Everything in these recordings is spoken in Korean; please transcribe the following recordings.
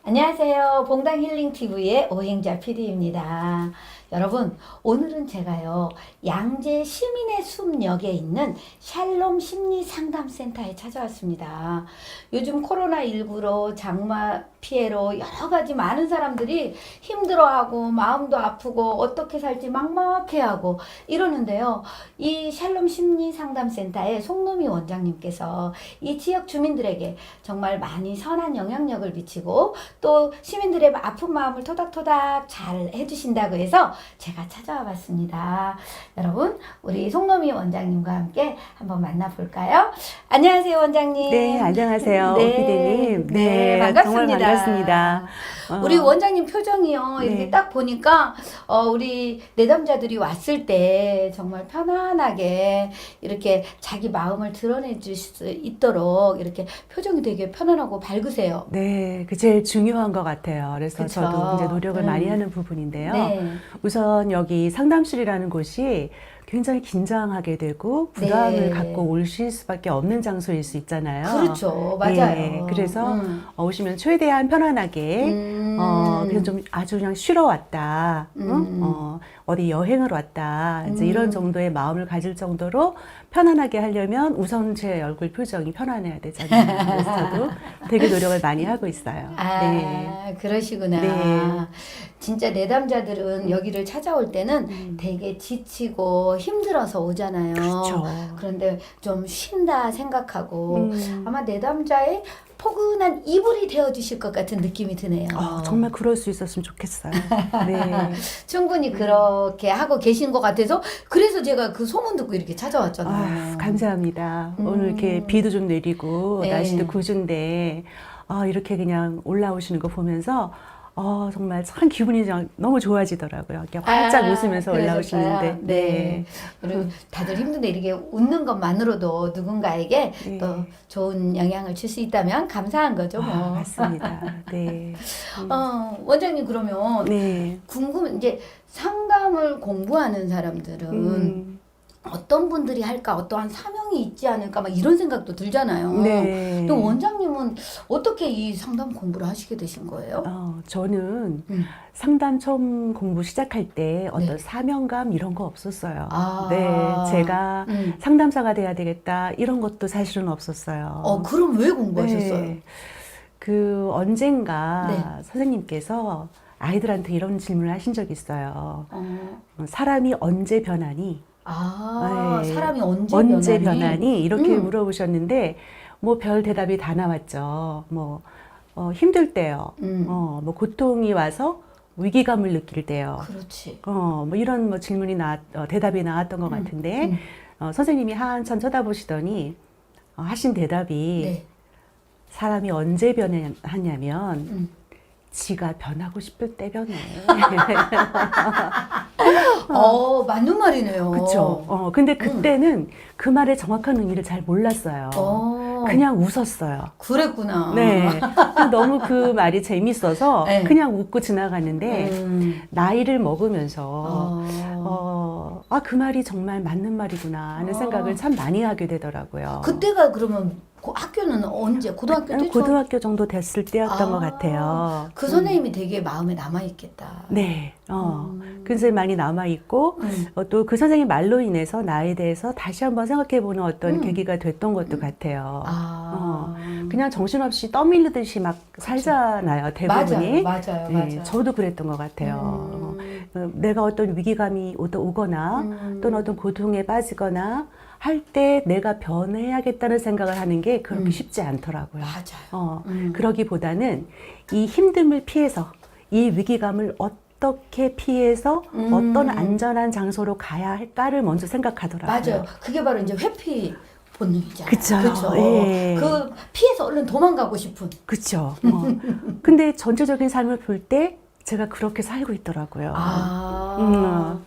안녕하세요. 봉당 힐링 TV의 오행자 PD입니다. 여러분, 오늘은 제가요, 양재 시민의 숲역에 있는 샬롬 심리상담센터에 찾아왔습니다. 요즘 코로나19로 장마 피해로 여러 가지 많은 사람들이 힘들어하고 마음도 아프고 어떻게 살지 막막해하고 이러는데요. 이 샬롬 심리상담센터의 송노미 원장님께서 이 지역 주민들에게 정말 많이 선한 영향력을 미치고 또 시민들의 아픈 마음을 토닥토닥 잘 해주신다고 해서 제가 찾아와 봤습니다. 여러분, 우리 송노미 원장님과 함께 한번 만나볼까요? 안녕하세요, 원장님. 네, 안녕하세요, 네, 피디님. 네, 반갑습니다. 정말 반갑습니다. 우리 원장님 표정이요, 이렇게 네. 딱 보니까 우리 내담자들이 왔을 때 정말 편안하게 이렇게 자기 마음을 드러내줄 수 있도록 이렇게 표정이 되게 편안하고 밝으세요. 네, 그 제일 중요한 것 같아요. 그래서 그쵸. 저도 이제 노력을 많이 하는 부분인데요. 네. 우선 여기 상담실이라는 곳이 굉장히 긴장하게 되고 부담을 네. 갖고 오실 수밖에 없는 장소일 수 있잖아요. 그렇죠. 맞아요. 네, 그래서 오시면 최대한 편안하게 그냥 좀 아주 그냥 쉬러 왔다, 어디 여행을 왔다, 이제 이런 정도의 마음을 가질 정도로 편안하게 하려면 우선 제 얼굴 표정이 편안해야 되잖아요. 그래서 저도 되게 노력을 많이 하고 있어요. 아, 네. 그러시구나. 네. 진짜 내담자들은 여기를 찾아올 때는 되게 지치고 힘들어서 오잖아요. 그렇죠. 그런데 좀 쉰다 생각하고 아마 내담자의 포근한 이불이 되어주실 것 같은 느낌이 드네요. 정말 그럴 수 있었으면 좋겠어요. 네. 충분히 그렇게 하고 계신 것 같아서 그래서 제가 그 소문 듣고 이렇게 찾아왔잖아요. 감사합니다. 오늘 이렇게 비도 좀 내리고 네. 날씨도 굿은데 이렇게 그냥 올라오시는 거 보면서 정말 참 기분이 너무 좋아지더라고요. 이렇게 활짝 웃으면서 올라오시는데. 네. 그리고 다들 힘든데 이렇게 웃는 것만으로도 누군가에게 네. 또 좋은 영향을 줄 수 있다면 감사한 거죠, 뭐. 맞습니다. 네. 원장님 그러면 네. 이제 상담을 공부하는 사람들은 어떤 분들이 할까, 어떠한 사명이 있지 않을까, 막 이런 생각도 들잖아요. 네. 또 원장님은 어떻게 이 상담 공부를 하시게 되신 거예요? 저는 상담 처음 공부 시작할 때 어떤 네. 사명감 이런 거 없었어요. 아. 네, 제가 상담사가 돼야 되겠다 이런 것도 사실은 없었어요. 그럼 왜 공부하셨어요? 네. 그 언젠가 네. 선생님께서 아이들한테 이런 질문을 하신 적이 있어요. 사람이 언제 변하니? 네. 사람이 언제 변하니? 이렇게 물어보셨는데 뭐 별 대답이 다 나왔죠. 뭐 힘들 때요. 뭐 고통이 와서 위기감을 느낄 때요. 그렇지. 뭐 이런 뭐 질문이 대답이 나왔던 것 같은데 선생님이 한참 쳐다보시더니 하신 대답이 네. 사람이 언제 변하냐면 지가 변하고 싶을 때 변해. 맞는 말이네요. 그쵸. 근데 그때는 그 말의 정확한 의미를 잘 몰랐어요. 그냥 웃었어요. 그랬구나. 네. 너무 그 말이 재밌어서 네. 그냥 웃고 지나갔는데 나이를 먹으면서 그 말이 정말 맞는 말이구나 하는 생각을 참 많이 하게 되더라고요. 그때가 그러면 학교는 언제? 고등학교 때? 고등학교 정도 됐을 때였던 것 같아요. 그 선생님이 되게 마음에 남아있겠다. 네. 그 선생님 많이 남아있고, 또 그 선생님 말로 인해서 나에 대해서 다시 한번 생각해보는 어떤 계기가 됐던 것도 같아요. 그냥 정신없이 떠밀리듯이 막 살잖아요, 대부분이. 맞아요. 저도 그랬던 것 같아요. 내가 어떤 위기감이 오거나, 또는 어떤 고통에 빠지거나, 할 때 내가 변해야겠다는 생각을 하는 게 그렇게 쉽지 않더라고요. 맞아요. 그러기보다는 이 힘듦을 피해서, 이 위기감을 어떻게 피해서 어떤 안전한 장소로 가야 할까를 먼저 생각하더라고요. 맞아요. 그게 바로 이제 회피 본능이잖아요. 그쵸. 예. 그 피해서 얼른 도망가고 싶은. 그쵸. 근데 전체적인 삶을 볼 때 제가 그렇게 살고 있더라고요.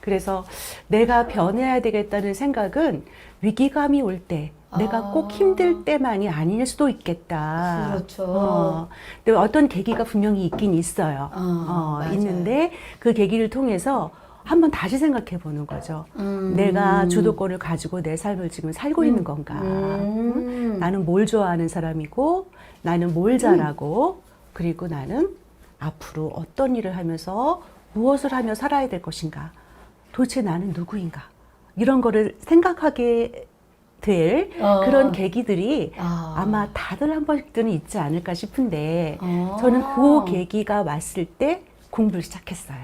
그래서 내가 변해야 되겠다는 생각은 위기감이 올 때, 내가 꼭 힘들 때만이 아닐 수도 있겠다. 그렇죠. 근데 어떤 계기가 분명히 있긴 있어요. 맞아요. 있는데 그 계기를 통해서 한번 다시 생각해 보는 거죠. 내가 주도권을 가지고 내 삶을 지금 살고 있는 건가? 나는 뭘 좋아하는 사람이고, 나는 뭘 잘하고, 그리고 나는 앞으로 어떤 일을 하면서 무엇을 하며 살아야 될 것인가? 도대체 나는 누구인가? 이런 거를 생각하게 될 그런 계기들이 아마 다들 한 번씩은 있지 않을까 싶은데 저는 그 계기가 왔을 때 공부를 시작했어요.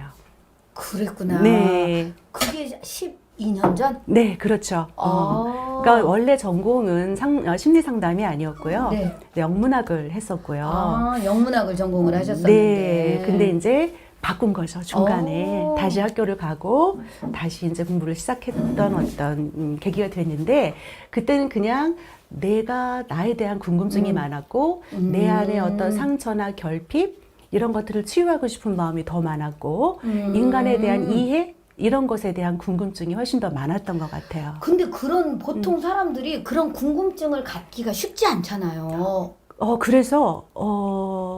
그랬구나. 네. 그게 12년 전? 네, 그렇죠. 그러니까 원래 전공은 심리 상담이 아니었고요. 네. 영문학을 했었고요. 영문학을 전공을 하셨었는데. 네, 근데 이제 바꾼 거죠, 중간에. 오. 다시 학교를 가고, 다시 이제 공부를 시작했던 어떤 계기가 됐는데, 그때는 그냥 내가 나에 대한 궁금증이 많았고, 내 안에 어떤 상처나 결핍, 이런 것들을 치유하고 싶은 마음이 더 많았고, 인간에 대한 이해, 이런 것에 대한 궁금증이 훨씬 더 많았던 것 같아요. 근데 그런 보통 사람들이 그런 궁금증을 갖기가 쉽지 않잖아요. 그래서,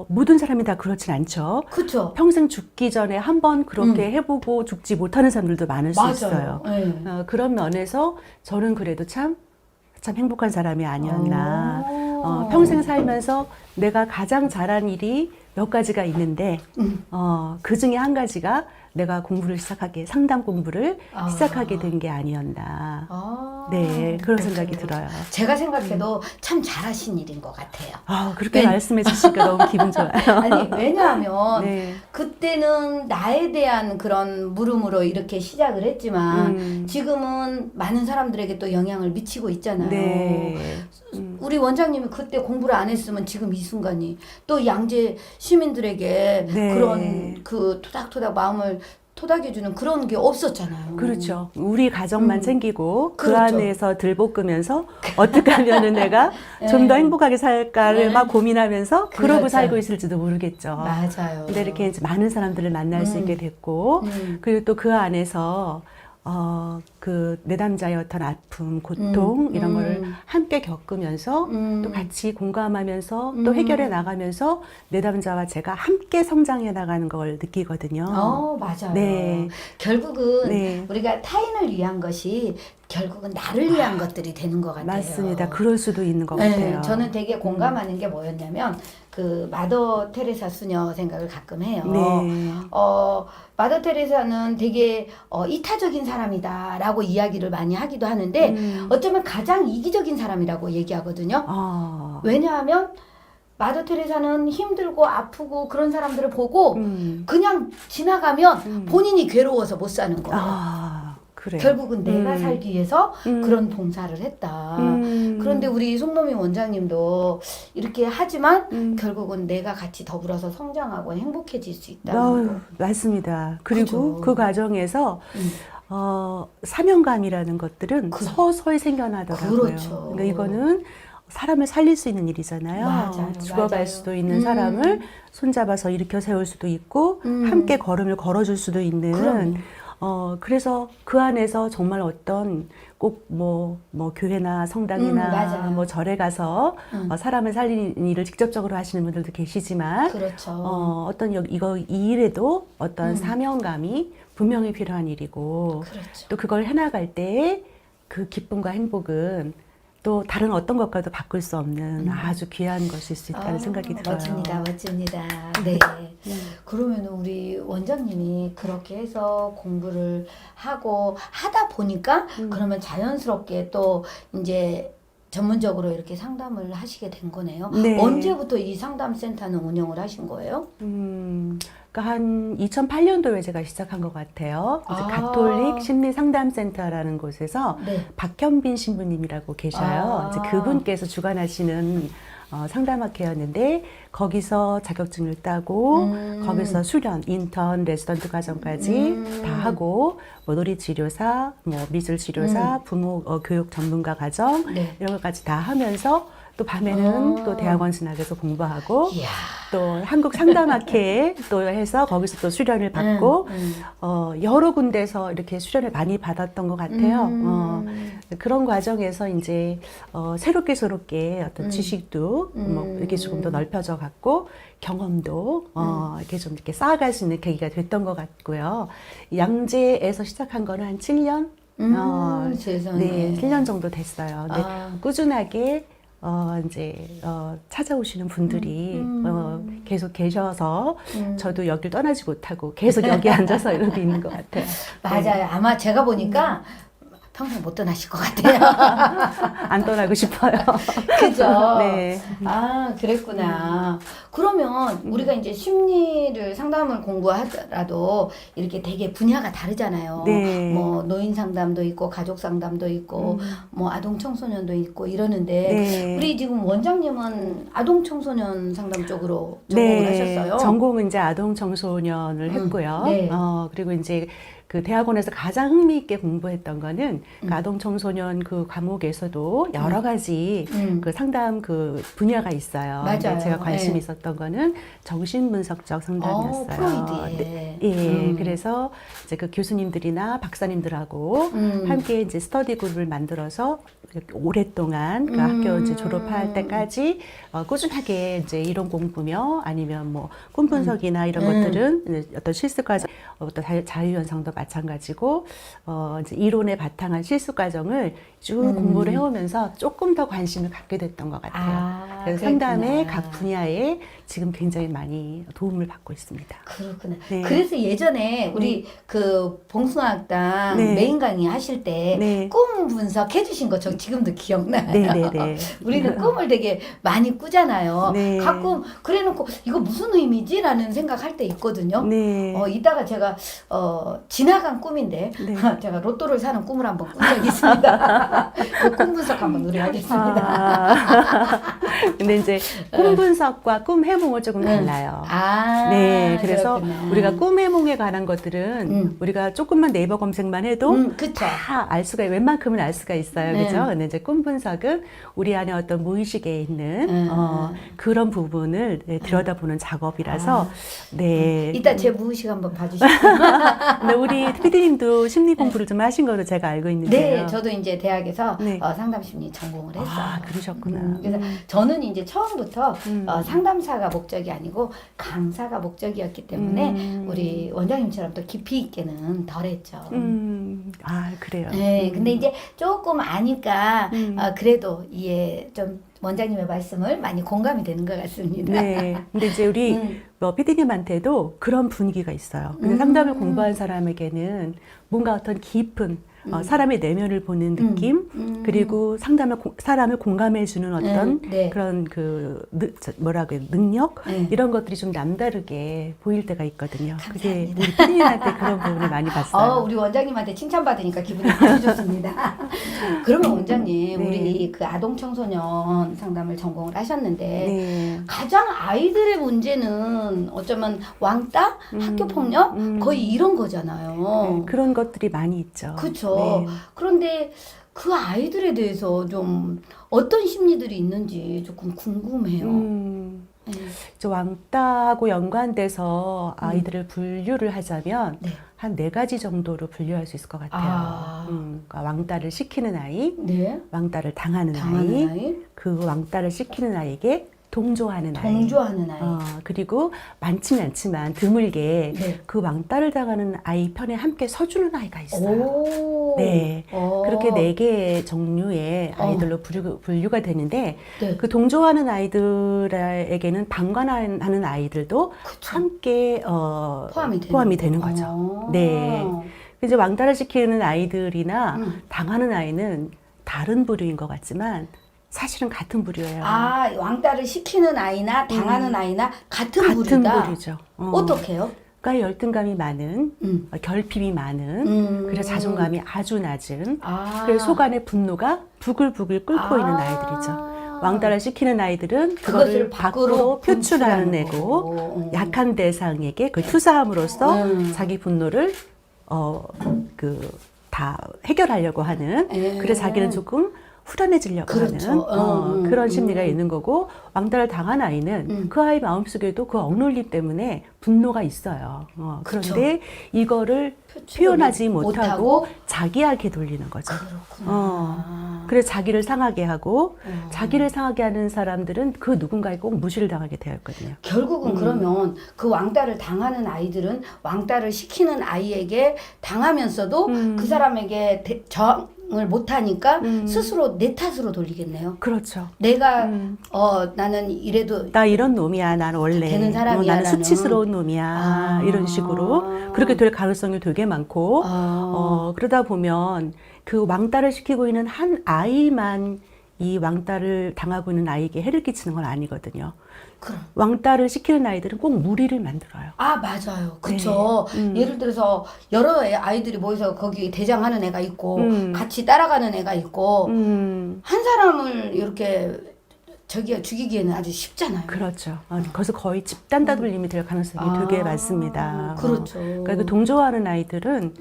모든 사람이 다 그렇진 않죠. 그렇죠. 평생 죽기 전에 한번 그렇게 해보고 죽지 못하는 사람들도 많을 수 있어요. 네. 그런 면에서 저는 그래도 참 행복한 사람이 아니었나. 오. 평생 살면서 내가 가장 잘한 일이 몇 가지가 있는데, 그 중에 한 가지가 내가 상담 공부를 시작하게 된 게 아니었나. 네, 그런 생각이 들어요. 제가 생각해도 참 잘하신 일인 것 같아요. 그렇게 말씀해 주시니까 너무 기분 좋아요. 아니, 왜냐하면 네. 그때는 나에 대한 그런 물음으로 이렇게 시작을 했지만 지금은 많은 사람들에게 또 영향을 미치고 있잖아요. 네. 우리 원장님이 그때 공부를 안 했으면 지금 이 순간이 또 양재 시민들에게 네. 그런 그 토닥토닥 마음을 토닥여주는 그런 게 없었잖아요. 그렇죠. 우리 가정만 챙기고 그 그렇죠. 안에서 들볶으면서 어떻게 하면은 내가 좀 더 행복하게 살까를 네. 막 고민하면서 그러고 그렇죠. 살고 있을지도 모르겠죠. 맞아요. 근데 이렇게 이제 많은 사람들을 만날 수 있게 됐고 그리고 또 그 안에서 그 내담자의 어떤 아픔, 고통 이런 거를 함께 겪으면서 또 같이 공감하면서 또 해결해 나가면서 내담자와 제가 함께 성장해 나가는 걸 느끼거든요. 맞아요. 네. 결국은 네. 우리가 타인을 위한 것이 결국은 나를 위한 것들이 되는 것 같아요. 맞습니다. 그럴 수도 있는 것 네, 같아요. 저는 되게 공감하는 게 뭐였냐면 그 마더 테레사 수녀 생각을 가끔 해요. 네. 마더 테레사는 되게 이타적인 사람이다라고 이야기를 많이 하기도 하는데 어쩌면 가장 이기적인 사람이라고 얘기하거든요. 왜냐하면 마더 테레사는 힘들고 아프고 그런 사람들을 보고 그냥 지나가면 본인이 괴로워서 못 사는 거예요. 그래요. 결국은 내가 살기 위해서 그런 봉사를 했다. 그런데 우리 송노미 원장님도 이렇게 하지만 결국은 내가 같이 더불어서 성장하고 행복해질 수 있다는 거. 맞습니다. 그리고 그죠. 그 과정에서 사명감이라는 것들은 서서히 생겨나더라고요. 그렇죠. 그러니까 이거는 사람을 살릴 수 있는 일이잖아요. 맞아요. 죽어갈 맞아요. 수도 있는 사람을 손잡아서 일으켜 세울 수도 있고 함께 걸음을 걸어줄 수도 있는 그럼요. 그래서 그 안에서 정말 어떤 꼭 뭐 교회나 성당이나 맞아요. 뭐 절에 가서 사람을 살리는 일을 직접적으로 하시는 분들도 계시지만 그렇죠. 어떤 이 일에도 어떤 사명감이 분명히 필요한 일이고 그렇죠. 또 그걸 해나갈 때 그 기쁨과 행복은 또 다른 어떤 것과도 바꿀 수 없는 아주 귀한 것일 수 있다는 생각이 들어요. 멋집니다. 멋집니다. 네. 그러면 우리 원장님이 그렇게 해서 공부를 하고 하다 보니까 그러면 자연스럽게 또 이제 전문적으로 이렇게 상담을 하시게 된 거네요. 네. 언제부터 이 상담센터는 운영을 하신 거예요? 그러니까 한 2008년도에 제가 시작한 것 같아요. 이제 가톨릭 심리상담센터라는 곳에서 네. 박현빈 신부님이라고 계셔요. 이제 그분께서 주관하시는 상담학회였는데 거기서 자격증을 따고 거기서 수련, 인턴, 레지던트 과정까지 다 하고 뭐 놀이치료사, 뭐 미술치료사, 부모 교육 전문가 과정 네. 이런 것까지 다 하면서 또 밤에는 또 대학원 진학해서 공부하고 이야. 또 한국 상담학회에 또 해서 거기서 또 수련을 받고 여러 군데서 이렇게 수련을 많이 받았던 것 같아요. 그런 과정에서 이제 새롭게 어떤 지식도 뭐 이렇게 조금 더 넓혀져 갔고 경험도 이렇게 좀 이렇게 쌓아갈 수 있는 계기가 됐던 것 같고요. 양재에서 시작한 거는 한 7년? 세상에. 네, 7년 정도 됐어요. 근데 꾸준하게 이제 찾아오시는 분들이 계속 계셔서 저도 여길 떠나지 못하고 계속 여기 앉아서 이러고 있는 것 같아요. 맞아요. 아마 제가 보니까 평생 못 떠나실 것 같아요. 안 떠나고 싶어요. 그죠? 네. 아, 그랬구나. 그러면 우리가 이제 심리를 상담을 공부하더라도 이렇게 되게 분야가 다르잖아요. 네. 뭐 노인 상담도 있고 가족 상담도 있고 뭐 아동 청소년도 있고 이러는데 네. 우리 지금 원장님은 아동 청소년 상담 쪽으로 전공을 하셨어요. 전공은 이제 아동 청소년을 했고요. 네. 그리고 이제 그 대학원에서 가장 흥미있게 공부했던 거는 그 아동 청소년 그 과목에서도 여러 가지 그 상담 그 분야가 있어요. 맞아요. 근데 제가 관심이 네. 있었던 거는 정신분석적 상담이었어요. 프로이드에. 예, 그래서 이제 그 교수님들이나 박사님들하고 함께 이제 스터디 그룹을 만들어서 이렇게 오랫동안 그 학교 이제 졸업할 때까지 꾸준하게 이제 이론 공부며 아니면 뭐 꿈 분석이나 이런 것들은 이제 어떤 실습 과정, 어떤 자유현상도 마찬가지고 이제 이론에 바탕한 실습 과정을 쭉 공부를 해오면서 조금 더 관심을 갖게 됐던 것 같아요. 그래서 상담의 각 분야에 지금 굉장히 많이 도움을 받고 있습니다. 그렇구나. 네. 그래서 예전에 우리 그 봉숭아학당 네. 메인 강의 하실 때 네. 꿈 분석해 주신 거 저 지금도 기억나요. 네네네. 우리는 꿈을 되게 많이 꾸잖아요. 네. 가끔 그래놓고 이거 무슨 의미지? 라는 생각할 때 있거든요. 네. 이따가 제가 지나간 꿈인데 네. 제가 로또를 사는 꿈을 한번 꾼 적이 있습니다. 그 꿈 분석 한번 우리 하겠습니다. 근데 이제 꿈 분석과 꿈 해몽은 조금 달라요. 네, 그래서 그렇구나. 우리가 꿈 해몽에 관한 것들은 우리가 조금만 네이버 검색만 해도 그쵸. 다 알 수가, 웬만큼은 알 수가 있어요. 네. 그죠? 근데 이제 꿈 분석은 우리 안에 어떤 무의식에 있는 그런 부분을 들여다보는 작업이라서, 네. 이따 제 무의식 한번 봐주시죠. 근데 우리 PD님도 심리 공부를 좀 하신 거로 제가 알고 있는데요. 네, 저도 이제 대학에서 네. 상담심리 전공을 했어요. 아, 그러셨구나. 그래서 저는 이제 처음부터 상담사가 목적이 아니고 강사가 목적이었기 때문에 우리 원장님처럼 또 깊이 있게는 덜했죠. 아, 그래요. 네, 근데 이제 조금 아니까 그래도 이해 좀 원장님의 말씀을 많이 공감이 되는 것 같습니다. 네. 근데 이제 우리 PD님한테도 그런 분위기가 있어요. 근데 상담을 공부한 사람에게는 뭔가 어떤 깊은 사람의 내면을 보는 느낌, 그리고 사람을 공감해주는 어떤 네. 그런 뭐라고 해요, 능력? 네. 이런 것들이 좀 남다르게 보일 때가 있거든요. 그게 감사합니다. 우리 PD님한테 그런 부분을 많이 봤어요. 우리 원장님한테 칭찬받으니까 기분이 아주 좋습니다. 그러면 원장님, 네. 우리 그 아동 청소년 상담을 전공을 하셨는데 네. 가장 아이들의 문제는 어쩌면 왕따, 학교 폭력 거의 이런 거잖아요. 네, 그런 것들이 많이 있죠. 그렇죠. 네. 그런데 그 아이들에 대해서 좀 어떤 심리들이 있는지 조금 궁금해요. 네. 저 왕따하고 연관돼서 아이들을 분류를 하자면 네. 한 4가지 정도로 분류할 수 있을 것 같아요. 그러니까 왕따를 시키는 아이, 네. 왕따를 당하는 당하는 아이, 아이, 그 왕따를 시키는 아이에게 동조하는 아이. 동조하는 아이. 그리고 많지는 않지만 드물게 네. 그 왕따를 당하는 아이 편에 함께 서주는 아이가 있어요. 오. 네. 그렇게 4개의 종류의 아이들로 분류가 되는데 네. 그 동조하는 아이들에게는 방관하는 아이들도 그쵸. 함께 포함이 되는 거죠. 네. 이제 왕따를 시키는 아이들이나 당하는 아이는 다른 부류인 것 같지만 사실은 같은 부류예요. 왕따를 시키는 아이나 당하는 아이나 같은 부류다. 부류죠. 어떻게요? 그러니까 열등감이 많은, 결핍이 많은, 그래서 자존감이 아주 낮은, 그래서 속 안에 분노가 부글부글 끓고 있는 아이들이죠. 왕따를 시키는 아이들은 그것을 밖으로 표출하는 애고, 약한 대상에게 그 투사함으로써 자기 분노를 다 해결하려고 하는, 그래서 자기는 조금 후련해지려고 그렇죠. 하는 그런 심리가 있는 거고, 왕따를 당한 아이는 그 아이 마음속에도 그 억눌림 때문에 분노가 있어요. 그런데 이거를 표현하지 못하고 자기에게 돌리는 거죠. 그렇구나. 그래서 자기를 상하게 하고 자기를 상하게 하는 사람들은 그 누군가에 꼭 무시를 당하게 되어 있거든요. 결국은 그러면 그 왕따를 당하는 아이들은 왕따를 시키는 아이에게 당하면서도 그 사람에게 못하니까 스스로 내 탓으로 돌리겠네요. 그렇죠. 내가 나는 이래도 나 이런 놈이야. 나는 원래 되는 사람이야, 나는 나는. 수치스러운 놈이야. 이런 식으로 그렇게 될 가능성이 되게 많고 그러다 보면 그 왕따를 시키고 있는 한 아이만 이 왕따를 당하고 있는 아이에게 해를 끼치는 건 아니거든요. 그럼. 왕따를 시키는 아이들은 꼭 무리를 만들어요. 아, 맞아요. 그쵸. 네. 예를 들어서 여러 아이들이 모여서 거기 대장하는 애가 있고 같이 따라가는 애가 있고 한 사람을 이렇게 죽이기에는 아주 쉽잖아요. 그렇죠. 거기서 거의 집단 다돌림이 될 가능성이 되게 많습니다. 그렇죠. 그러니까 그 동조하는 아이들은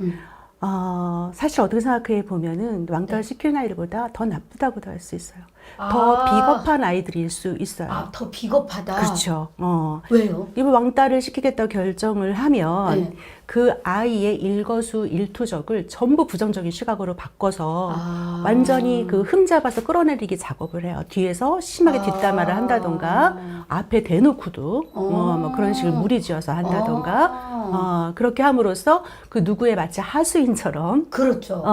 사실 어떻게 생각해 보면은 왕따를 시키는 아이들보다 더 나쁘다고도 할 수 있어요. 더 비겁한 아이들일 수 있어요. 아, 더 비겁하다. 그렇죠. 왜요? 이번 왕따를 시키겠다고 결정을 하면 네. 그 아이의 일거수일투족을 전부 부정적인 시각으로 바꿔서 완전히 그 흠잡아서 끌어내리기 작업을 해요. 뒤에서 심하게 뒷담화를 한다던가 앞에 대놓고도 뭐 그런 식으로 무리지어서 한다던가 그렇게 함으로써 그 누구의 마치 하수인처럼 그렇죠.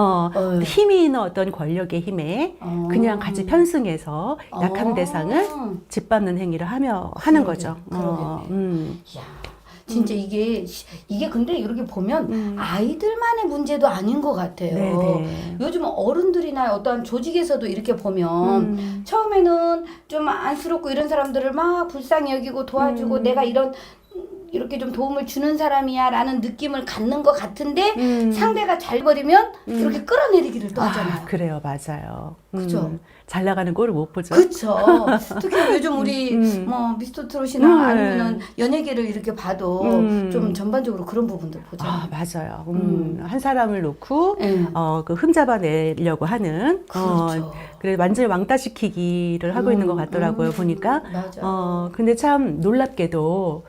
힘이 있는 어떤 권력의 힘에 그냥 같이 편승해서 약한 대상을 짓밟는 행위를 하는 거죠. 이야, 진짜 이게 근데 이렇게 보면 아이들만의 문제도 아닌 것 같아요. 네네. 요즘 어른들이나 어떠한 조직에서도 이렇게 보면 처음에는 좀 안쓰럽고 이런 사람들을 막 불쌍히 여기고 도와주고 내가 이렇게 좀 도움을 주는 사람이야 라는 느낌을 갖는 것 같은데 상대가 잘 버리면 이렇게 끌어내리기를 또 하잖아요. 그래요. 맞아요. 그죠? 잘 나가는 꼴을 못 보죠. 그쵸. 특히 요즘 우리 뭐 미스터 트롯이나 아니면은 연예계를 이렇게 봐도 좀 전반적으로 그런 부분들 보잖아요. 맞아요. 한 사람을 놓고 그 흠잡아내려고 하는 그렇죠. 그래 완전히 왕따시키기를 하고 있는 것 같더라고요. 보니까. 맞아요. 근데 참 놀랍게도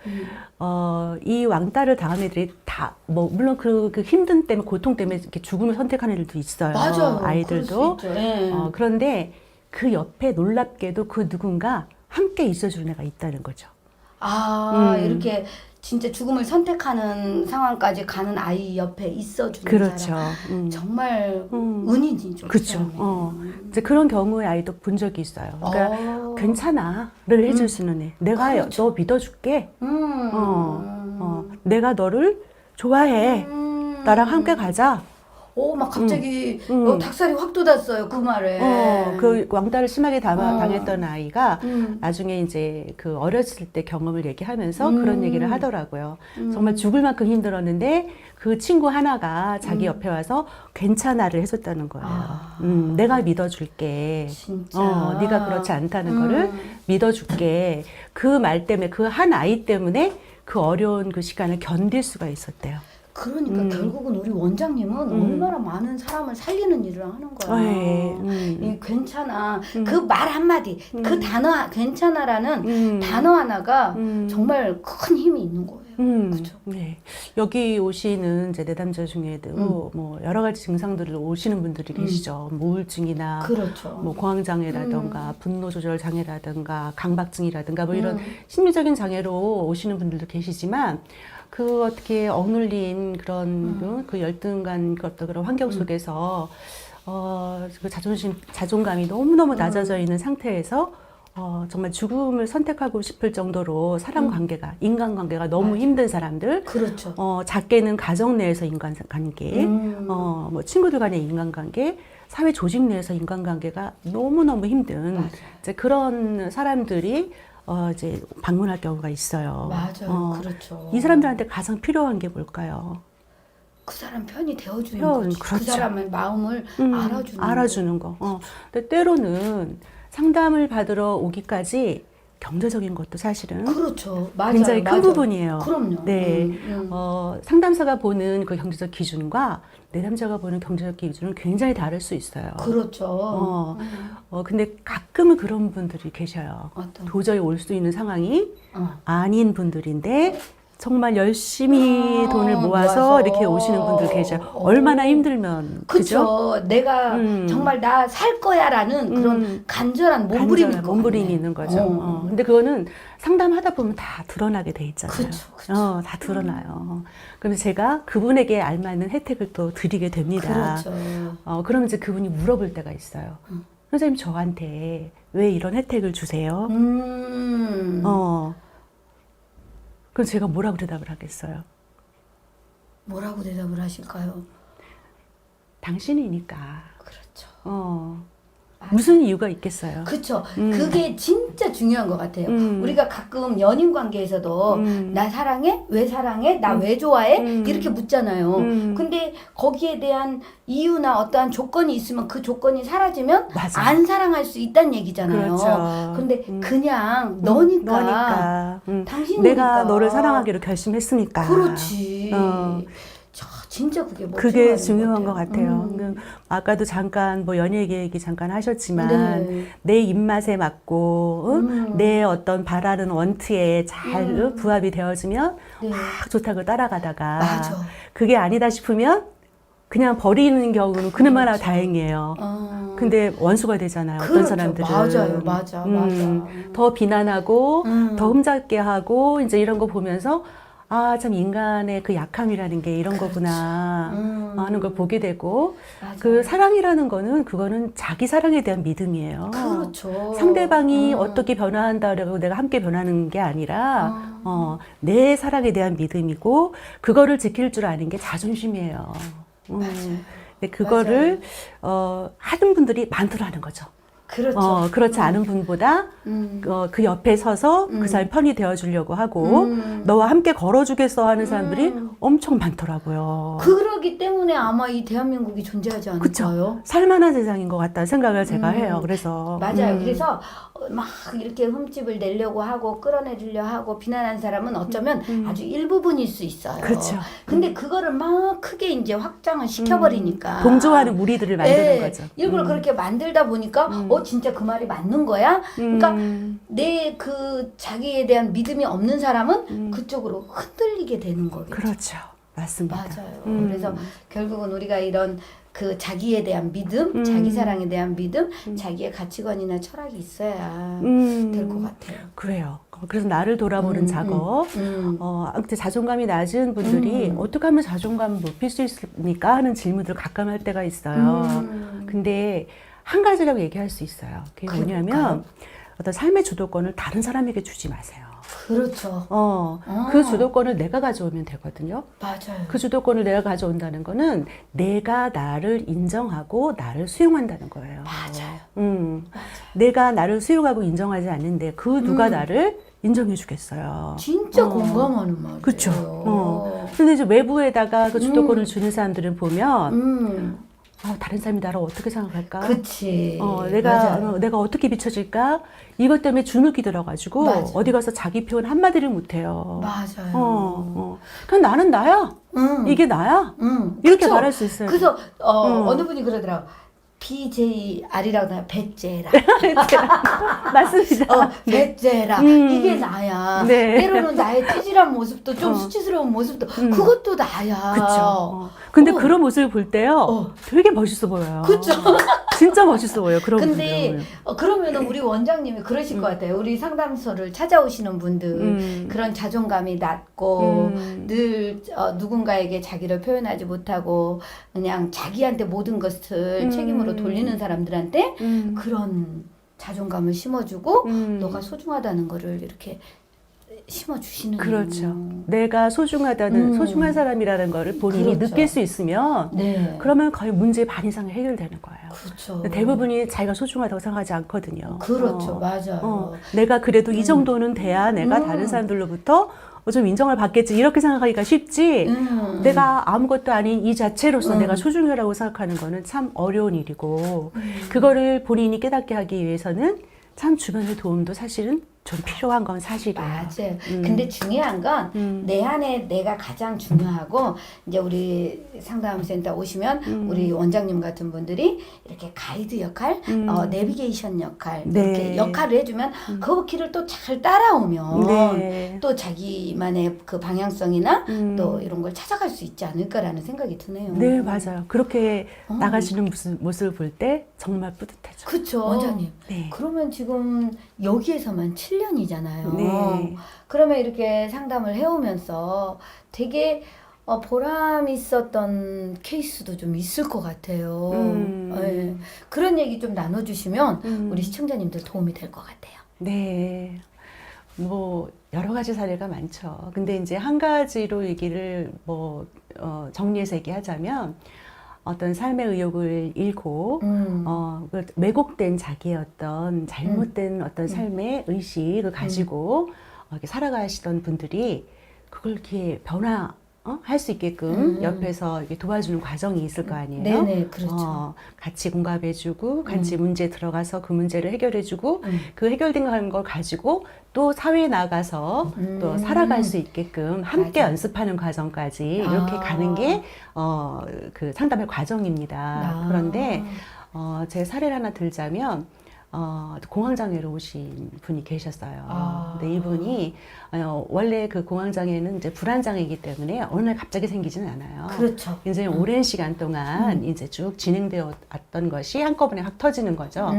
이 왕따를 당한 애들이 다 뭐 물론 그 힘든 때문에 고통 때문에 이렇게 죽음을 선택하는 애들도 있어요. 맞아요. 아이들도. 그럴 수 있죠. 예. 그런데 그 옆에 놀랍게도 그 누군가 함께 있어주는 애가 있다는 거죠. 이렇게 진짜 죽음을 선택하는 상황까지 가는 아이 옆에 있어주는 그렇죠. 사람. 정말 은인이죠. 그렇죠. 이제 그런 경우의 아이도 본 적이 있어요. 그러니까 괜찮아를 해줄 수 있는 애. 내가 그렇죠. 너 믿어줄게. 내가 너를 좋아해. 나랑 함께 가자. 막 갑자기 닭살이 확 돋았어요. 그 말에. 그 왕따를 심하게 당했던 아이가 나중에 이제 그 어렸을 때 경험을 얘기하면서 그런 얘기를 하더라고요. 정말 죽을 만큼 힘들었는데 그 친구 하나가 자기 옆에 와서 괜찮아를 해줬다는 거예요. 내가 믿어줄게. 진짜. 네가 그렇지 않다는 거를 믿어줄게. 그 말 때문에 그 한 아이 때문에 그 어려운 그 시간을 견딜 수가 있었대요. 그러니까 결국은 우리 원장님은 얼마나 많은 사람을 살리는 일을 하는 거야. 이 괜찮아. 그 말 한마디, 그 단어, 괜찮아라는 단어 하나가 정말 큰 힘이 있는 거예요. 그죠? 네. 여기 오시는 이제 내담자 중에도 뭐 여러 가지 증상들을 오시는 분들이 계시죠. 뭐 우울증이나 그렇죠. 뭐 공황장애라든가 분노 조절 장애라든가 강박증이라든가 뭐 이런 심리적인 장애로 오시는 분들도 계시지만 그 어떻게 억눌린 그런 그 열등감 그런 환경 속에서 그 자존감이 너무너무 낮아져 있는 상태에서 정말 죽음을 선택하고 싶을 정도로 사람 관계가, 인간관계가 너무 힘든 사람들. 그렇죠. 작게는 가정 내에서 인간관계, 뭐 친구들 간의 인간관계, 사회 조직 내에서 인간관계가 너무너무 힘든 이제 그런 사람들이 이제 방문할 경우가 있어요. 맞아요. 그렇죠. 이 사람들한테 가장 필요한 게 뭘까요? 그 사람 편이 되어주는 거지. 그렇죠. 그 사람의 마음을 알아주는 거. 근데 때로는 상담을 받으러 오기까지 경제적인 것도 사실은 그렇죠. 맞아요. 굉장히 큰 부분이에요. 그럼요. 네. 상담사가 보는 그 경제적 기준과 내담자가 보는 경제적 기준은 굉장히 다를 수 있어요. 그렇죠. 근데 가끔은 그런 분들이 계셔요. 어떤? 도저히 올 수 있는 상황이 아닌 분들인데 정말 열심히 돈을 모아서 모아서. 이렇게 오시는 분들 계셔요. 얼마나 힘들면. 그죠? 그쵸. 내가 정말 나 살 거야라는 그런 간절한 몸부림이 간절한 몸부림이 있는 거죠. 근데 그거는 상담하다 보면 다 드러나게 돼 있잖아요. 그쵸. 다 드러나요. 그래서 제가 그분에게 알맞는 혜택을 또 드리게 됩니다. 그렇죠. 그러면 이제 그분이 물어볼 때가 있어요. 선생님, 저한테 왜 이런 혜택을 주세요? 그럼 제가 뭐라고 대답을 하겠어요? 뭐라고 대답을 하실까요? 당신이니까. 그렇죠. 무슨 이유가 있겠어요? 그쵸. 그게 진짜 중요한 것 같아요. 우리가 가끔 연인 관계에서도 나 사랑해? 왜 사랑해? 나 왜 좋아해? 이렇게 묻잖아요. 근데 거기에 대한 이유나 어떠한 조건이 있으면 그 조건이 사라지면 맞아. 안 사랑할 수 있다는 얘기잖아요. 그렇죠. 근데 그냥 너니까. 당신이니까. 내가 너를 사랑하기로 결심했으니까. 그렇지. 진짜 그게 그게 중요한 것 같아요. 아까도 잠깐 뭐 연애 얘기 잠깐 하셨지만 내 입맛에 맞고 내 어떤 바라는 원트에 잘 부합이 되어지면 막 좋다고 따라가다가 맞아. 그게 아니다 싶으면 그냥 버리는 경우는 그나마나 다행이에요. 근데 원수가 되잖아요. 어떤 그렇죠. 사람들은. 맞아. 더 비난하고 더 흠잡게 하고 이제 이런 거 보면서 참 인간의 그 약함이라는 게 이런 거구나 하는 걸 보게 되고 그 사랑이라는 거는 그거는 자기 사랑에 대한 믿음이에요. 그렇죠. 상대방이 어떻게 변화한다고 내가 함께 변하는 게 아니라 내 사랑에 대한 믿음이고 그거를 지킬 줄 아는 게 자존심이에요. 근데 그거를 하는 분들이 많더라는 거죠. 그렇죠. 그렇지 않은 분보다 그 옆에 서서 그 사람 편이 되어주려고 하고 너와 함께 걸어주겠어 하는 사람들이 엄청 많더라고요. 그러기 때문에 아마 이 대한민국이 존재하지 않을까요? 그쵸. 살만한 세상인 것 같다는 생각을 제가 해요. 그래서 맞아요. 그래서 막 이렇게 흠집을 내려고 하고 끌어내리려 하고 비난하는 사람은 어쩌면 아주 일부분일 수 있어요. 그렇죠. 근데 그거를 막 크게 이제 확장을 시켜버리니까 동조하는 무리들을 만드는 거죠. 일부러 그렇게 만들다 보니까 진짜 그 말이 맞는 거야? 그러니까 내 그 자기에 대한 믿음이 없는 사람은 그쪽으로 흔들리게 되는 거겠죠. 그렇죠. 맞습니다. 맞아요. 그래서 결국은 우리가 이런 그 자기에 대한 믿음, 자기 사랑에 대한 믿음, 자기의 가치관이나 철학이 있어야 될 것 같아요. 그래요. 그래서 나를 돌아보는 작업. 자존감이 낮은 분들이 어떻게 하면 자존감을 높일 수 있습니까? 하는 질문들을 가끔 할 때가 있어요. 근데 한 가지라고 얘기할 수 있어요. 그게 뭐냐면 어떤 삶의 주도권을 다른 사람에게 주지 마세요. 그렇죠. 그 주도권을 내가 가져오면 되거든요. 맞아요. 그 주도권을 내가 가져온다는 거는 내가 나를 인정하고 나를 수용한다는 거예요. 맞아요. 내가 나를 수용하고 인정하지 않는데 그 누가 나를 인정해 주겠어요. 진짜 공감하는 말이에요. 그렇죠. 근데 이제 외부에다가 그 주도권을 주는 사람들은 보면 다른 사람이 나를 어떻게 생각할까? 그치. 내가 어떻게 비춰질까? 이것 때문에 주눅이 들어가지고 맞아. 어디 가서 자기 표현 한마디를 못해요. 맞아요. 그냥 나는 나야. 이게 나야. 이렇게 그쵸? 말할 수 있어요. 그래서 어느 분이 그러더라고. BJR이라고 하나 배째라. 맞습니다. 배째라. 이게 나야. 네. 때로는 나의 찌질한 모습도 좀 수치스러운 모습도 그것도 나야. 그렇죠. 근데 그런 모습을 볼 때요, 되게 멋있어 보여요. 그쵸. 진짜 멋있어 보여요. 그런 근데 분들은. 그러면은 우리 원장님이 그러실 것 같아요. 우리 상담소를 찾아오시는 분들 그런 자존감이 낮고 늘 누군가에게 자기를 표현하지 못하고 그냥 자기한테 모든 것을 책임으로 돌리는 사람들한테 그런 자존감을 심어주고 너가 소중하다는 거를 이렇게 심어주시는 그렇죠. 내가 소중하다는 소중한 사람이라는 거를 본인이 그렇죠. 느낄 수 있으면 네. 그러면 거의 문제의 반 이상이 해결되는 거예요. 그렇죠. 대부분이 자기가 소중하다고 생각하지 않거든요. 그렇죠. 맞아요. 내가 그래도 이 정도는 돼야 내가 다른 사람들로부터 좀 인정을 받겠지 이렇게 생각하기가 쉽지 내가 아무것도 아닌 이 자체로서 내가 소중하다고 생각하는 거는 참 어려운 일이고 그거를 본인이 깨닫게 하기 위해서는 참 주변의 도움도 사실은 좀 필요한 건 사실이에요. 맞아요. 근데 중요한 건 내 안에 내가 가장 중요하고 이제 우리 상담센터 오시면 우리 원장님 같은 분들이 이렇게 가이드 역할, 내비게이션 역할 네. 이렇게 역할을 해주면 그 길을 또 잘 따라오면 네. 또 자기만의 그 방향성이나 또 이런 걸 찾아갈 수 있지 않을까라는 생각이 드네요. 네, 맞아요. 그렇게 나가시는 모습을 볼 때 정말 뿌듯해져. 그렇죠, 원장님. 네. 그러면 지금 여기에서만 7년이잖아요. 네. 그러면 이렇게 상담을 해오면서 되게 보람 있었던 케이스도 좀 있을 것 같아요. 예. 그런 얘기 좀 나눠주시면 우리 시청자님들 도움이 될 것 같아요. 네. 뭐 여러 가지 사례가 많죠. 근데 이제 한 가지로 얘기를 정리해서 얘기하자면 어떤 삶의 의욕을 잃고 그 왜곡된 자기의 어떤 잘못된 어떤 삶의 의식을 가지고 이렇게 살아가시던 분들이 그걸 이렇게 할 수 있게끔 옆에서 이렇게 도와주는 과정이 있을 거 아니에요? 네네, 그렇죠. 같이 공감해주고, 같이 문제 들어가서 그 문제를 해결해주고, 그 해결된 걸 가지고 또 사회에 나가서 또 살아갈 수 있게끔 함께 맞아. 연습하는 과정까지 이렇게 가는 게, 그 상담의 과정입니다. 그런데, 제 사례를 하나 들자면, 공황장애로 오신 분이 계셨어요. 근데 이분이 원래 그 공황장애는 이제 불안장애이기 때문에 어느 날 갑자기 생기지는 않아요. 그렇죠. 굉장히 오랜 시간 동안 이제 쭉 진행되어 왔던 것이 한꺼번에 확 터지는 거죠.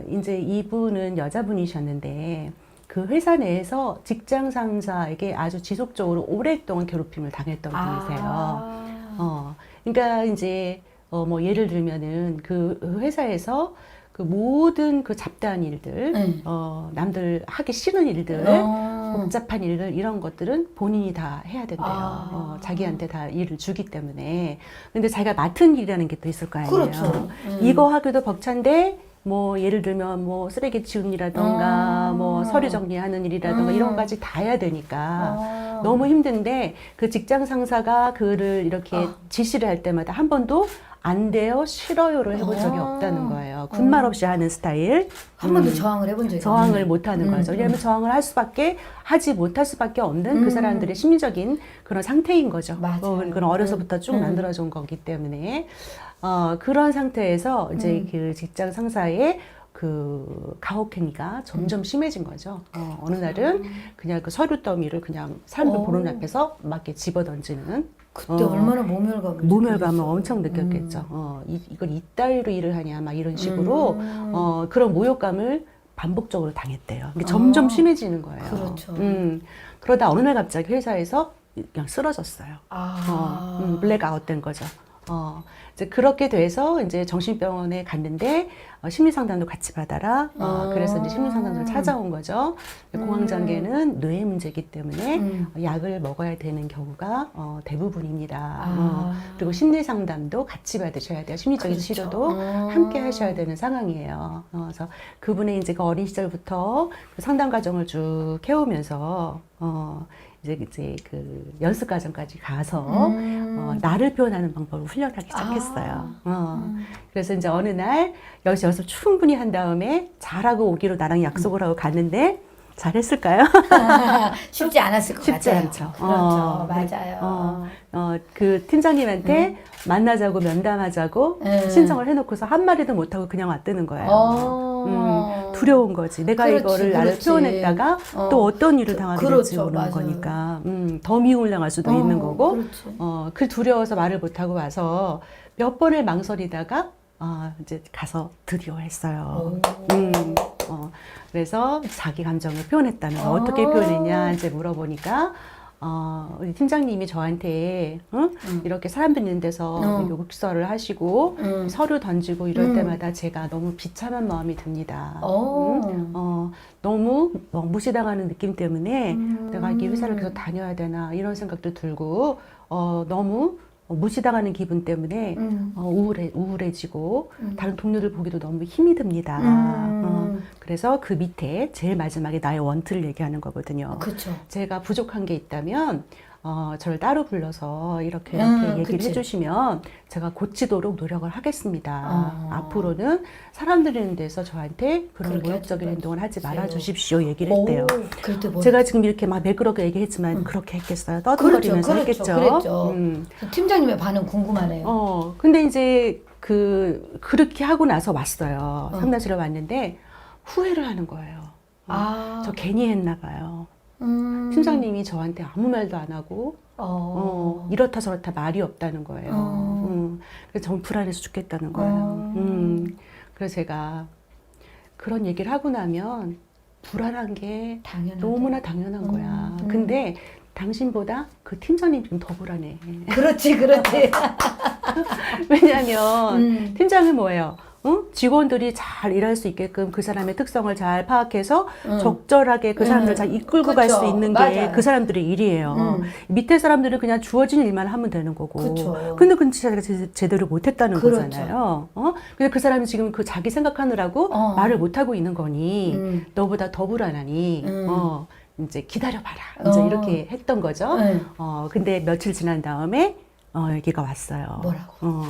이제 이분은 여자분이셨는데 그 회사 내에서 직장 상사에게 아주 지속적으로 오랫동안 괴롭힘을 당했던 분이세요. 그러니까 이제 뭐 예를 들면은 그 회사에서 그 모든 그 잡다한 일들, 남들 하기 싫은 일들, 복잡한 일들 이런 것들은 본인이 다 해야 된대요. 자기한테 다 일을 주기 때문에. 근데 자기가 맡은 일이라는 게 또 있을 거 아니에요. 그렇죠. 이거 하기도 벅찬데 뭐 예를 들면 뭐 쓰레기 치우는 일이라던가 뭐 서류 정리하는 일이라던가 이런 것까지 다 해야 되니까 너무 힘든데 그 직장 상사가 그를 이렇게 지시를 할 때마다 한 번도 안 돼요, 싫어요를 해본 적이 없다는 거예요. 군말 없이 하는 스타일. 한 번도 저항을 해본 적이 저항을 못 하는 거죠. 왜냐하면 저항을 하지 못할 수밖에 없는 그 사람들의 심리적인 그런 상태인 거죠. 맞아요. 그건 어려서부터 쭉 만들어준 거기 때문에. 그런 상태에서 이제 그 직장 상사의 그 가혹행위가 점점 심해진 거죠. 어느 날은 그냥 그 서류 더미를 그냥 사람들 보는 앞에서 막 이렇게 집어던지는. 그때 얼마나 모멸감을 모멸감을 엄청 느꼈겠죠. 이걸 이따위로 일을 하냐, 막 이런 식으로 그런 모욕감을 반복적으로 당했대요. 이게 점점 심해지는 거예요. 그렇죠. 그러다 어느 날 갑자기 회사에서 그냥 쓰러졌어요. 블랙아웃 된 거죠. 이제 그렇게 돼서 이제 정신병원에 갔는데 심리상담도 같이 받아라. 그래서 이제 심리상담을 찾아온 거죠. 공황장애는 뇌의 문제이기 때문에 약을 먹어야 되는 경우가 대부분입니다. 그리고 심리상담도 같이 받으셔야 돼요. 심리적인 그렇죠. 치료도 함께 하셔야 되는 상황이에요. 그래서 그분의 이제 그 어린 시절부터 그 상담 과정을 쭉 해오면서 이제 그 연습 과정까지 가서 나를 표현하는 방법을 훈련하기 시작했어요. 그래서 이제 어느 날 여기서 연습 충분히 한 다음에 잘하고 오기로 나랑 약속을 하고 갔는데 잘했을까요? 쉽지 않았을 것 쉽지 같아요. 않죠. 그렇죠. 맞아요. 그 팀장님한테 만나자고 면담하자고 신청을 해놓고서 한 마디도 못하고 그냥 왔다는 거예요. 두려운 거지. 내가 그렇지, 이거를 나를 그렇지. 표현했다가 또 어떤 일을 당하게 될지 그렇죠, 모르는 맞아요. 거니까 더 미움을 당할 수도 있는 거고 그렇지. 그 두려워서 말을 못하고 와서 몇 번을 망설이다가 이제 가서 드디어 했어요. 그래서 자기 감정을 표현했다는 거. 어떻게 표현했냐 이제 물어보니까 우리 팀장님이 저한테 이렇게 사람들 있는 데서 욕설을 하시고 서류 던지고 이럴 때마다 제가 너무 비참한 마음이 듭니다. 너무 무시당하는 느낌 때문에 내가 이 회사를 계속 다녀야 되나 이런 생각도 들고 너무 무시당하는 기분 때문에 우울해지고 다른 동료들 보기도 너무 힘이 듭니다. 그래서 그 밑에 제일 마지막에 나의 원투를 얘기하는 거거든요. 그렇죠. 제가 부족한 게 있다면 저를 따로 불러서 이렇게 얘기를 그치. 해주시면 제가 고치도록 노력을 하겠습니다. 앞으로는 사람 들이는 데서 저한테 그런 그렇게 모욕적인 하지 행동을 하지 마세요. 말아 주십시오 얘기를 했대요. 그랬더니 뭐 제가 지금 이렇게 막 매끄럽게 얘기했지만 그렇게 했겠어요. 떠들거리면서 했겠죠. 그랬죠. 팀장님의 반응 궁금하네요. 근데 이제 그렇게 하고 나서 왔어요. 상담실에 왔는데 후회를 하는 거예요. 저 괜히 했나 봐요. 팀장님이 저한테 아무 말도 안 하고 이렇다 저렇다 말이 없다는 거예요. 그래서 정말 불안해서 죽겠다는 거예요. 그래서 제가 그런 얘기를 하고 나면 불안한 게 너무나 당연한 거야. 근데 당신보다 그 팀장님이 좀 더 불안해. 그렇지. 왜냐하면 팀장은 뭐예요? 직원들이 잘 일할 수 있게끔 그 사람의 특성을 잘 파악해서 적절하게 그 사람들을 잘 이끌고 갈 수 있는 게 그 사람들의 일이에요. 밑에 사람들은 그냥 주어진 일만 하면 되는 거고. 그쵸. 근데 그 자기가 제대로 못했다는 그렇죠. 거잖아요. 근데 그 사람이 지금 그 자기 생각하느라고 말을 못하고 있는 거니 너보다 더 불안하니 이제 기다려봐라. 이제 이렇게 했던 거죠. 근데 며칠 지난 다음에 얘기가 왔어요. 뭐라고?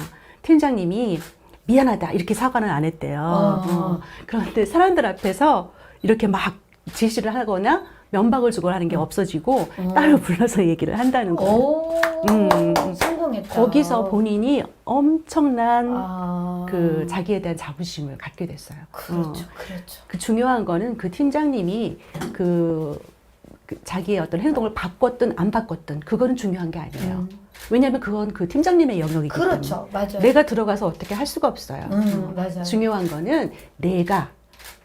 팀장님이 미안하다 이렇게 사과는 안 했대요. 그런데 사람들 앞에서 이렇게 막 지시를 하거나 면박을 주고 하는 게 없어지고 따로 불러서 얘기를 한다는 거예요. 성공했다. 거기서 본인이 엄청난 그 자기에 대한 자부심을 갖게 됐어요. 그렇죠. 그 중요한 거는 그 팀장님이 그 자기의 어떤 행동을 바꿨든 안 바꿨든 그거는 중요한 게 아니에요. 왜냐하면 그건 그 팀장님의 영역이기 그렇죠. 때문에 맞아요. 내가 들어가서 어떻게 할 수가 없어요. 맞아요. 중요한 거는 내가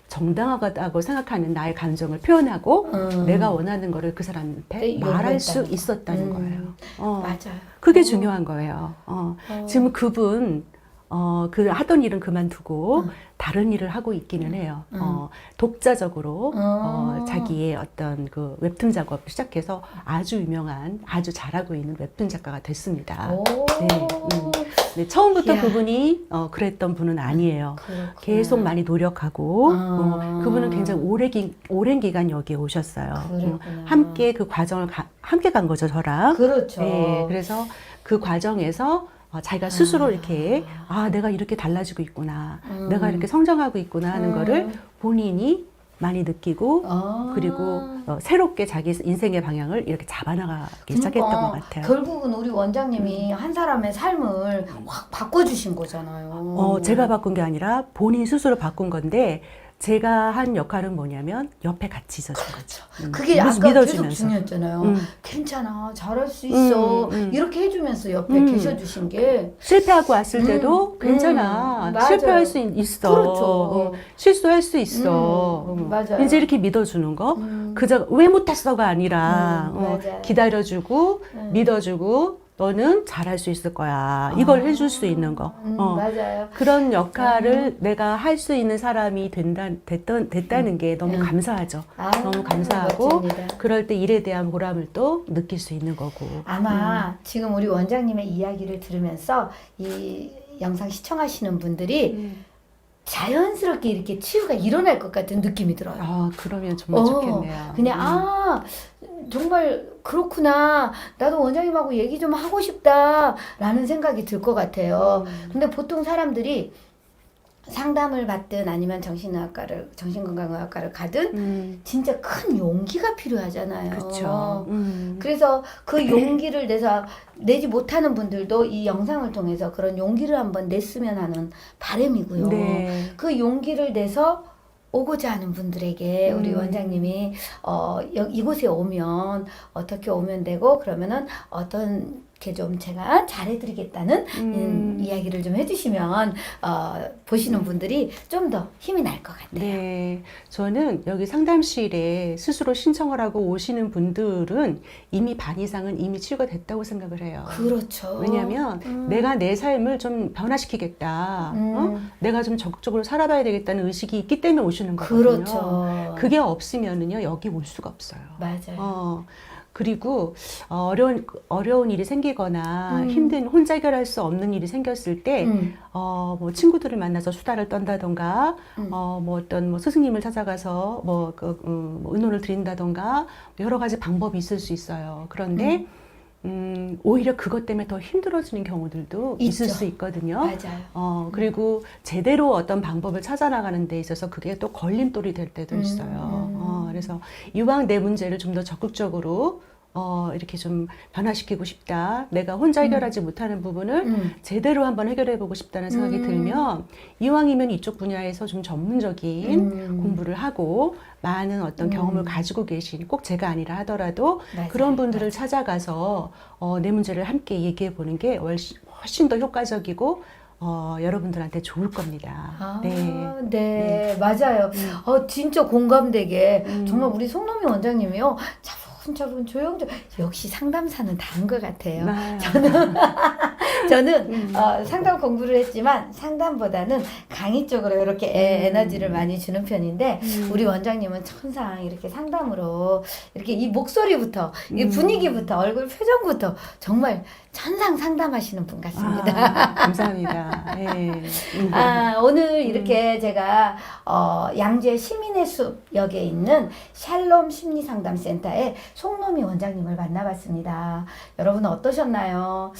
정당하다고 생각하는 나의 감정을 표현하고 내가 원하는 거를 그 사람한테 말할 수 있었다는 거예요. 맞아요. 그게 중요한 거예요. 지금 그분 그 하던 일은 그만두고 다른 일을 하고 있기는 해요. 독자적으로 자기의 어떤 그 웹툰 작업을 시작해서 아주 유명한, 아주 잘하고 있는 웹툰 작가가 됐습니다. 네, 처음부터 이야. 그분이 그랬던 분은 아니에요. 그렇구나. 계속 많이 노력하고 그분은 굉장히 오랜 기간 여기에 오셨어요. 그랬구나. 함께 그 과정을 함께 간 거죠, 저랑. 그렇죠. 네, 그래서 그 과정에서 자기가 스스로 이렇게 내가 이렇게 달라지고 있구나, 내가 이렇게 성장하고 있구나 하는 거를 본인이 많이 느끼고 그리고 새롭게 자기 인생의 방향을 이렇게 잡아나가기 시작했던 것 같아요. 결국은 우리 원장님이 한 사람의 삶을 확 바꿔주신 거잖아요. 제가 바꾼 게 아니라 본인 스스로 바꾼 건데 제가 한 역할은 뭐냐면 옆에 같이 있어준 거죠. 그게 아까 계속 중요했잖아요. 괜찮아, 잘할 수 있어. 이렇게 해주면서 옆에 계셔주신 게 실패하고 왔을 때도 괜찮아. 맞아요. 실패할 수 있어. 그렇죠. 실수할 수 있어. 맞아요. 이제 이렇게 믿어주는 거. 그저 왜 못했어가 아니라 맞아요. 기다려주고 믿어주고 너는 잘할 수 있을 거야. 이걸 해줄 수 있는 거. 맞아요. 그런 역할을 내가 할 수 있는 사람이 됐다는 게 너무 감사하죠. 너무 감사하고 멋집니다. 그럴 때 일에 대한 보람을 또 느낄 수 있는 거고. 아마 지금 우리 원장님의 이야기를 들으면서 이 영상 시청하시는 분들이 자연스럽게 이렇게 치유가 일어날 것 같은 느낌이 들어요. 그러면 정말 좋겠네요. 그냥 정말 그렇구나. 나도 원장님하고 얘기 좀 하고 싶다라는 생각이 들 것 같아요. 근데 보통 사람들이 상담을 받든 아니면 정신건강의학과를 가든 진짜 큰 용기가 필요하잖아요. 그렇죠. 그래서 그 용기를 내지 못하는 분들도 이 영상을 통해서 그런 용기를 한번 냈으면 하는 바람이고요. 네. 그 용기를 내서 오고자 하는 분들에게 우리 원장님이 이곳에 오면 어떻게 오면 되고 그러면은 어떤 게 좀 제가 잘해드리겠다는 이야기를 좀 해주시면 보시는 분들이 좀 더 힘이 날 것 같아요. 네, 저는 여기 상담실에 스스로 신청을 하고 오시는 분들은 이미 반 이상은 이미 치유가 됐다고 생각을 해요. 그렇죠. 왜냐하면 내가 내 삶을 좀 변화시키겠다, 내가 좀 적극적으로 살아봐야 되겠다는 의식이 있기 때문에 오시는 거거든요. 그렇죠. 그게 없으면은요 여기 올 수가 없어요. 맞아요. 그리고 어려운 일이 생기거나 힘든 혼자 해결할 수 없는 일이 생겼을 때 뭐 친구들을 만나서 수다를 떤다던가 뭐 어떤 스승님을 찾아가서 뭐 의논을 드린다던가 여러 가지 방법이 있을 수 있어요. 그런데 오히려 그것 때문에 더 힘들어지는 경우들도 있을 있죠. 수 있거든요. 맞아요. 그리고 제대로 어떤 방법을 찾아나가는 데 있어서 그게 또 걸림돌이 될 때도 있어요. 그래서 이왕 내 문제를 좀 더 적극적으로 이렇게 좀 변화시키고 싶다. 내가 혼자 해결하지 못하는 부분을 제대로 한번 해결해보고 싶다는 생각이 들면 이왕이면 이쪽 분야에서 좀 전문적인 공부를 하고 많은 어떤 경험을 가지고 계신 꼭 제가 아니라 하더라도 맞아요. 그런 분들을 찾아가서 내 문제를 함께 얘기해 보는 게 훨씬 더 효과적이고 여러분들한테 좋을 겁니다. 네, 맞아요. 진짜 공감되게 정말 우리 송노미 원장님이요. 차분차분 조용조용 역시 상담사는 다른 것 같아요. 저는 상담 공부를 했지만 상담보다는 강의 쪽으로 이렇게 에너지를 많이 주는 편인데 우리 원장님은 천상 이렇게 상담으로 이렇게 이 목소리부터 이 분위기부터 얼굴 표정부터 정말 천상 상담하시는 분 같습니다. 감사합니다. 네. 오늘 이렇게 제가 양재 시민의 숲역에 있는 샬롬 심리상담센터의 송노미 원장님을 만나봤습니다. 여러분 어떠셨나요?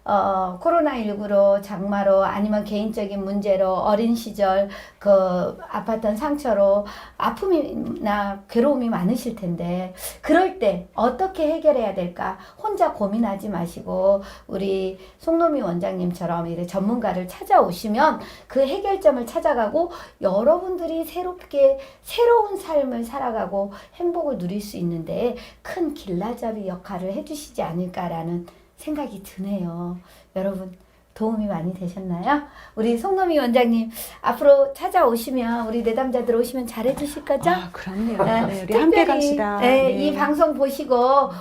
코로나19로 장마로 아니면 개인적인 문제로 어린 시절 그 아팠던 상처로 아픔이나 괴로움이 많으실 텐데 그럴 때 어떻게 해결해야 될까 혼자 고민하지 마시고 우리 송노미 원장님처럼 이렇게 전문가를 찾아오시면 그 해결점을 찾아가고 여러분들이 새롭게 새로운 삶을 살아가고 행복을 누릴 수 있는데 큰 길라잡이 역할을 해주시지 않을까라는 생각이 드네요. 여러분 도움이 많이 되셨나요? 우리 송노미 원장님 앞으로 찾아오시면 우리 내담자들 오시면 잘해주실 거죠? 그럼요. 네, 우리 함께 갑시다. 이 방송 보시고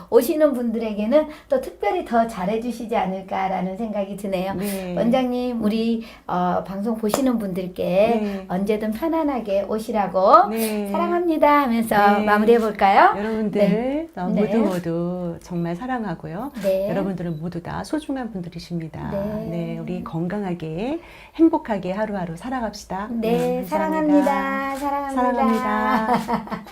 오시는 분들에게는 또 특별히 더 잘해주시지 않을까라는 생각이 드네요. 원장님 우리 방송 보시는 분들께 언제든 편안하게 오시라고 사랑합니다 하면서 마무리해볼까요? 여러분들 모두 정말 사랑하고요. 여러분들은 모두 다 소중한 분들이십니다. 우리 건강하게 행복하게 하루하루 살아갑시다. 사랑합니다. 사랑합니다. 사랑합니다.